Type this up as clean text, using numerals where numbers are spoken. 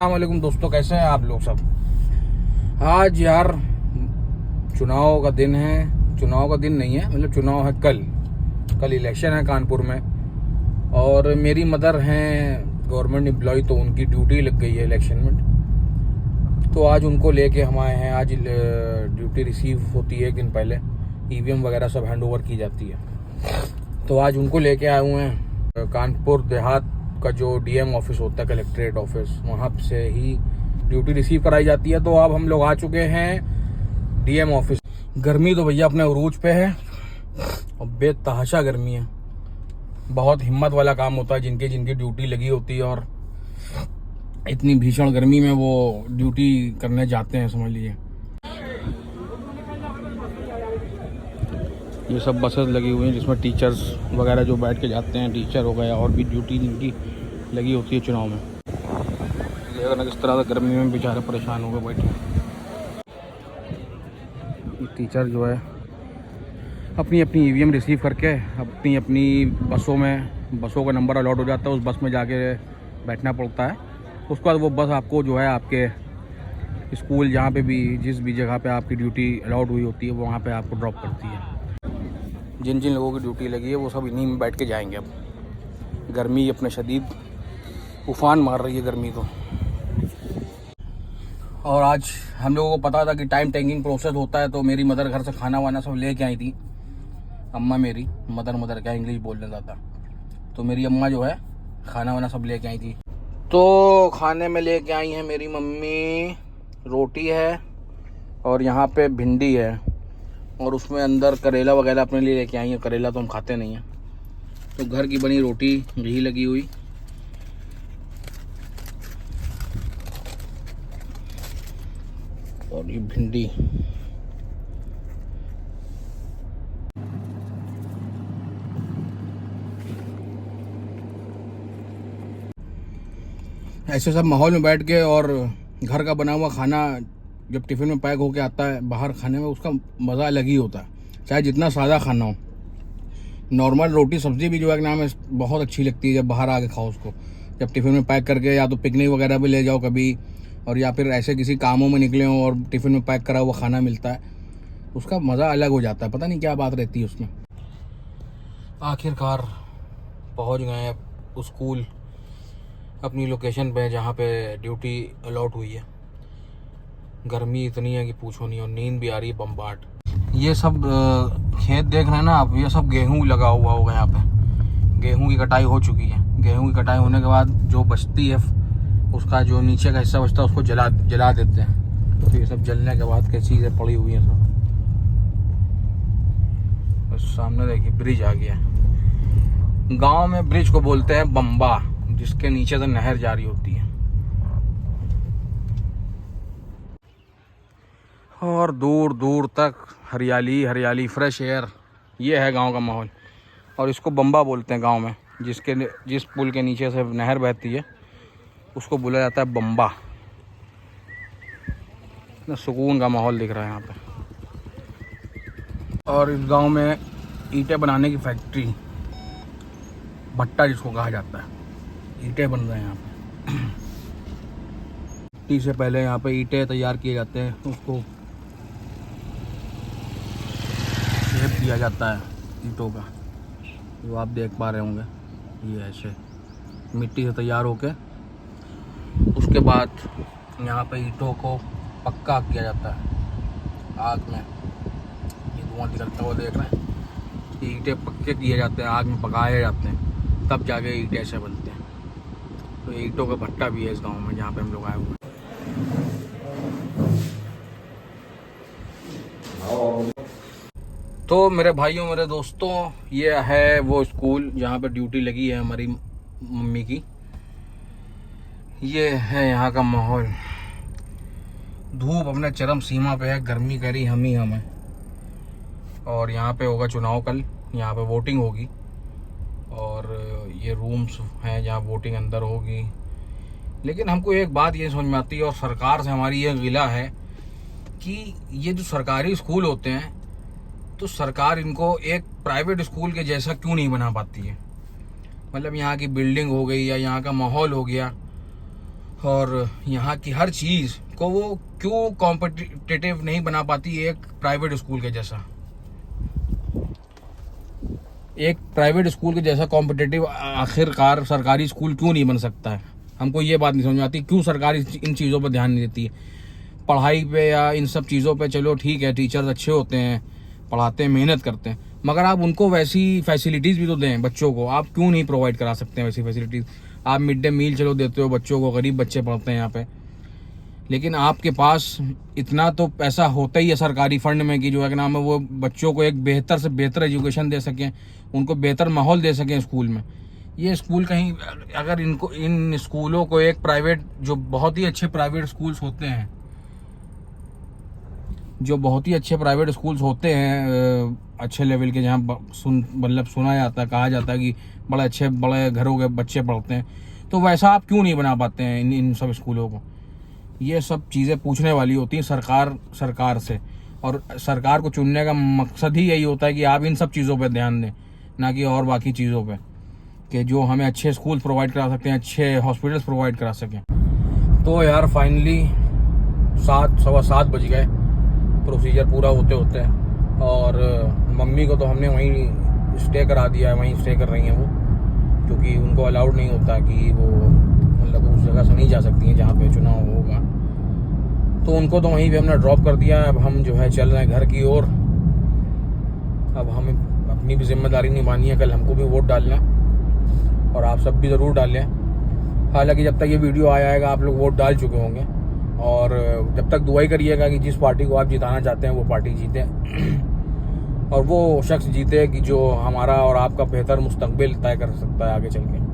अस्सलामुअलैकुम दोस्तों, कैसे हैं आप लोग सब। आज यार चुनाव का दिन है। चुनाव का दिन नहीं है, मतलब चुनाव है कल इलेक्शन है कानपुर में। और मेरी मदर हैं गवर्नमेंट एम्प्लॉय, तो उनकी ड्यूटी लग गई है इलेक्शन में। तो आज उनको लेके हम आए हैं। आज ड्यूटी रिसीव होती है एक दिन पहले, ईवीएम वगैरह सब हैंड ओवर की जाती है। तो आज उनको लेके आए हुए हैं। कानपुर देहात का जो डीएम ऑफिस होता है, कलेक्ट्रेट ऑफिस, वहाँ से ही ड्यूटी रिसीव कराई जाती है। तो अब हम लोग आ चुके हैं डीएम ऑफिस। गर्मी तो भैया अपने उरूज पे है और बेतहाशा गर्मी है। बहुत हिम्मत वाला काम होता है जिनकी ड्यूटी लगी होती है और इतनी भीषण गर्मी में वो ड्यूटी करने जाते हैं, समझ लीजिए। ये सब बसेस लगी हुई हैं जिसमें टीचर्स वगैरह जो बैठ के जाते हैं, टीचर हो गया और भी ड्यूटी जिनकी लगी होती है चुनाव में। देखना किस तरह से गर्मी में बेचारे परेशान हो गए बैठे। टीचर जो है अपनी अपनी ईवीएम रिसीव करके अपनी अपनी बसों का नंबर अलॉट हो जाता है, उस बस में जाके बैठना पड़ता है। उसके बाद वो बस आपको जो है आपके स्कूल जहाँ पे भी जिस भी जगह पे आपकी ड्यूटी अलॉट हुई होती है वो वहाँ पे आपको ड्रॉप करती है। जिन जिन लोगों की ड्यूटी लगी है वो सब इन्हीं में बैठ के जाएंगे। अब गर्मी अपने शदीद उफान मार रही है गर्मी तो। और आज हम लोगों को पता था कि टाइम टेकिंग प्रोसेस होता है, तो मेरी मदर घर से खाना वाना सब लेके आई थी। अम्मा मेरी मदर क्या इंग्लिश बोलने जाता, तो मेरी अम्मा जो है खाना वाना सब लेके आई थी। तो खाने में लेके आई है मेरी मम्मी, रोटी है और यहाँ पे भिंडी है और उसमें अंदर करेला वगैरह अपने लिए लेके आई है। करेला तो हम खाते नहीं हैं, तो घर की बनी रोटी, घी लगी हुई और ये भिंडी। ऐसे सब माहौल में बैठ के और घर का बना हुआ खाना जब टिफ़िन में पैक होके आता है बाहर खाने में, उसका मज़ा अलग ही होता है, चाहे जितना सादा खाना हो। नॉर्मल रोटी सब्ज़ी भी जो है नाम है बहुत अच्छी लगती है जब बाहर आके खाओ उसको। जब टिफ़िन में पैक करके या तो पिकनिक वगैरह भी ले जाओ कभी, और या फिर ऐसे किसी कामों में निकले हो और टिफ़िन में पैक करा हुआ खाना मिलता है, उसका मज़ा अलग हो जाता है। पता नहीं क्या बात रहती है उसमें। आखिरकार पहुँच गए हैं स्कूल, अपनी लोकेशन पे जहाँ पे ड्यूटी अलॉट हुई है। गर्मी इतनी है कि पूछो नहीं, और नींद भी आ रही है बम्बाट। ये सब खेत देख रहे हैं ना आप, ये सब गेहूं लगा हुआ होगा यहाँ पे। गेहूं की कटाई हो चुकी है। गेहूं की कटाई होने के बाद जो बचती है उसका जो नीचे का हिस्सा बचता है उसको जला देते हैं। तो ये सब जलने के बाद कैसी चीज़ें पड़ी हुई हैं सब। बस सामने देखिए ब्रिज आ गया। गाँव में ब्रिज को बोलते हैं बम्बा, जिसके नीचे से नहर जारी होती है। और दूर दूर तक हरियाली हरियाली, फ्रेश एयर। ये है गांव का माहौल। और इसको बम्बा बोलते हैं गांव में, जिस पुल के नीचे से नहर बहती है उसको बोला जाता है बम्बा। सुकून का माहौल दिख रहा है यहाँ पे। और इस गांव में ईंटें बनाने की फैक्ट्री, भट्टा जिसको कहा जाता है, ईंटें बन रहे हैं यहाँ पे। मिट्टी से पहले यहाँ पे ईंटें तैयार किए जाते हैं, उसको शेप दिया जाता है ईंटों का, जो आप देख पा रहे होंगे। ये ऐसे मिट्टी से तैयार होके उसके बाद यहाँ पे ईंटों को पक्का किया जाता है आग में। ये धुआं निकलता हुआ देख रहे हैं। ईंटें पक्के किए जाते हैं, आग में पकाए जाते हैं, तब जाके ईंटें ऐसे बनते हैं। तो ईंटों का भट्टा भी है इस गांव में जहाँ पे हम लोग आए हुए हैं। तो मेरे भाइयों, मेरे दोस्तों, ये है वो स्कूल जहाँ पे ड्यूटी लगी है हमारी मम्मी की। ये है यहाँ का माहौल। धूप अपने चरम सीमा पे है, गर्मी करी हम है। और यहाँ पे होगा चुनाव कल, यहाँ पे वोटिंग होगी। और ये रूम्स हैं जहाँ वोटिंग अंदर होगी। लेकिन हमको एक बात ये समझ में आती है, और सरकार से हमारी ये गिला है कि ये जो सरकारी स्कूल होते हैं, तो सरकार इनको एक प्राइवेट स्कूल के जैसा क्यों नहीं बना पाती है। मतलब यहाँ की बिल्डिंग हो गई या यहाँ का माहौल हो गया, और यहाँ की हर चीज़ को वो क्यों कॉम्पिटिटिव नहीं बना पाती एक प्राइवेट स्कूल के जैसा। एक प्राइवेट स्कूल के जैसा कॉम्पिटिटिव आखिरकार सरकारी स्कूल क्यों नहीं बन सकता है। हमको ये बात नहीं समझ में आती क्यों सरकार इन चीज़ों पर ध्यान नहीं देती है। पढ़ाई पे या इन सब चीज़ों पे चलो ठीक है, टीचर्स अच्छे होते हैं, पढ़ाते हैं, मेहनत करते हैं, मगर आप उनको वैसी फैसिलिटीज़ भी तो दें बच्चों को। आप क्यों नहीं प्रोवाइड करा सकते हैं वैसी फैसिलिटीज़। आप मिड डे मील चलो देते हो बच्चों को, गरीब बच्चे पढ़ते हैं यहाँ पे, लेकिन आपके पास इतना तो पैसा होता ही है सरकारी फंड में कि जो है नाम है वो बच्चों को एक बेहतर से बेहतर एजुकेशन दे सकें, उनको बेहतर माहौल दे सकें स्कूल में। ये स्कूल कहीं अगर इनको इन स्कूलों को एक प्राइवेट जो बहुत ही अच्छे प्राइवेट स्कूल्स होते हैं अच्छे लेवल के, जहाँ मतलब सुना जाता है, कहा जाता है कि बड़े घरों के बच्चे पढ़ते हैं, तो वैसा आप क्यों नहीं बना पाते हैं इन सब स्कूलों को। ये सब चीज़ें पूछने वाली होती हैं सरकार से, और सरकार को चुनने का मकसद ही यही होता है कि आप इन सब चीज़ों पर ध्यान दें, ना कि और बाकी चीज़ों पे, कि जो हमें अच्छे स्कूल प्रोवाइड करा सकते हैं, अच्छे हॉस्पिटल्स प्रोवाइड करा सकें। तो यार फाइनली 7:15 बज गए प्रोसीजर पूरा होते होते, और मम्मी को तो हमने वहीं स्टे करा दिया है, वहीं स्टे कर रही हैं वो, क्योंकि उनको अलाउड नहीं होता कि वो मतलब उस जगह से नहीं जा सकती हैं जहाँ पे चुनाव होगा। तो उनको तो वहीं पे हमने ड्रॉप कर दिया है। अब हम जो है चल रहे हैं घर की ओर। अब हमें अपनी भी जिम्मेदारी निभानी है, कल हमको भी वोट डालना, और आप सब भी ज़रूर डालें। हालांकि जब तक ये वीडियो आएगा आप लोग वोट डाल चुके होंगे, और जब तक दुआई करिएगा कि जिस पार्टी को आप जिताना चाहते हैं वो पार्टी जीते और वो शख्स जीते कि जो हमारा और आपका बेहतर मुस्तकबिल तय कर सकता है आगे चल के।